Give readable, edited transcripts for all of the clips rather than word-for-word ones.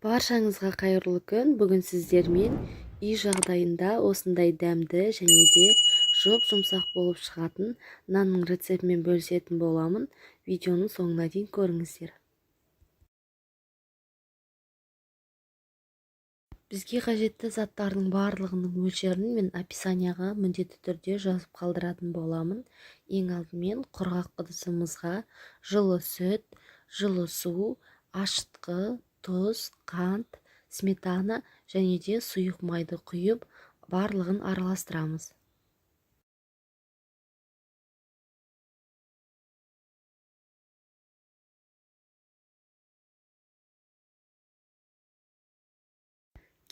Баршаңызға қайырлы күн. Бүгін сіздермен үй жағдайында осындай дәмді және де жұмсақ болып шығатын нанның рецептімен бөлісетін боламын. Видеоның соңына дейін көріңіздер. Бізге қажетті заттардың барлығының мөлшерін мен описанияға міндетті түрде жазып қалдыратын боламын. Ең алдымен құрғақ ыдысымызға жылы сүт, жылы су, ашытқы, тұз, қант, сметана және де сұйық майды құйып, барлығын араластырамыз.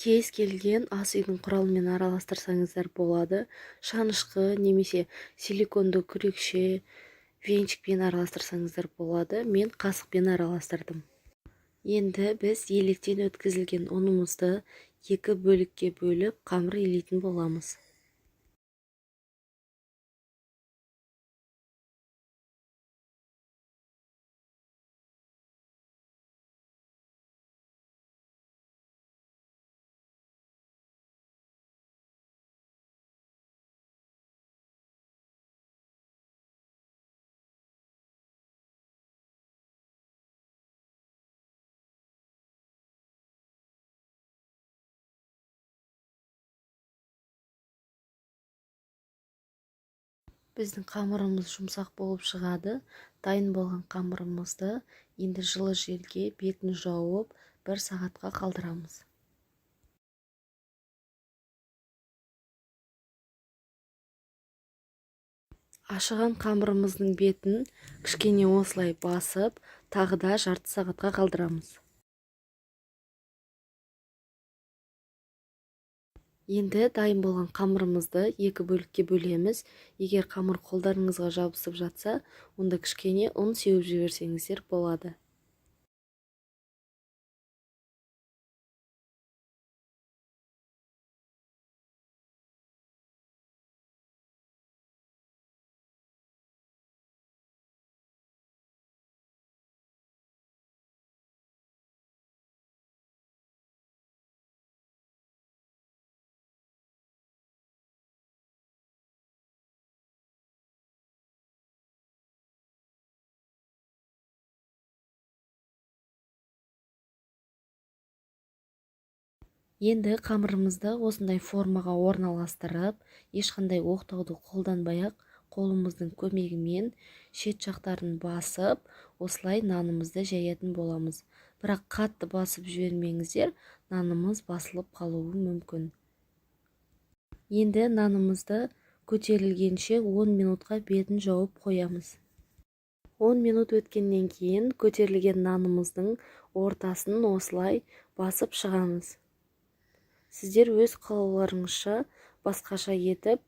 Кез келген ас үйдің құралымен араластырсаңыздар болады. Шанышқы немесе силиконды күрекше, венчикпен араластырсаңыздар болады. Мен қасықпен араластырдым. Енді біз електен өткізілген ұнымызды екі бөлікке бөліп қамыр илейтін боламыз. Біздің қамырымыз жұмсақ болып шығады. Дайын болған қамырымызды енді жылы жерге бетін жауып 1 сағатқа қалдырамыз. Ашыған қамырымыздың бетін кішкене осылай басып, тағы да жарты сағатқа қалдырамыз. Енді дайын болған қамырымызды екі бөлікке бөлеміз. Егер қамыр қолдарыңызға жабысып жатса, онда кішкене ұн сеуіп жіберсеңіздер болады. Енді қамырымызды осындай формаға орналастырып, ешқандай оқтауды қолданбай-ақ қолымыздың көмегімен шет жақтарын басып, осылай нанымызды жаятын боламыз. Бірақ қатты басып жібермеңіздер, нанымыз басылып қалуы мүмкін. Енді нанымызды көтерілгенше 10 минутқа бетін жауып қоямыз. 10 минут өткеннен кейін көтерілген нанымыздың ортасын осылай басып шығамыз. Сіздер өз қалауларыңызша басқаша етіп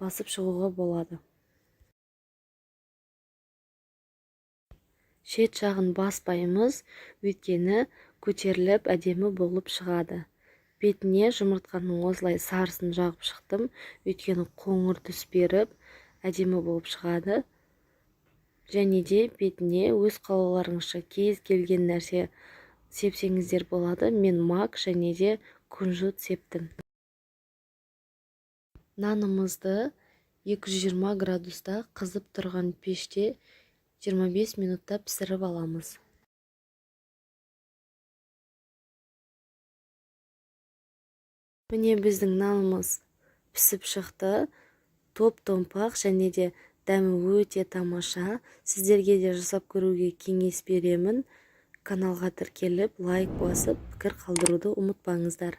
басып шығуға болады. Шет жағын баспаймыз, өйткені көтеріліп әдемі болып шығады. Бетіне жұмыртқаның осылай сарысын жағып шықтым, өйткені қоңыр түс беріп әдемі болып шығады. Және де бетіне өз қалауларыңызша кез келген нәрсе сепсеңіздер болады. Мен мак және де күнжіт септім. Нанымызды 220 градуста қызып тұрған пеште 25 минутта пісіріп аламыз. Міне біздің нанымыз пісіп шықты. Топ-томпақ және де дәмі өте тамаша. Сіздерге де жасап көруге кеңес беремін. Каналға тіркеліп, лайк басып, пікір қалдыруды ұмытпаңыздар.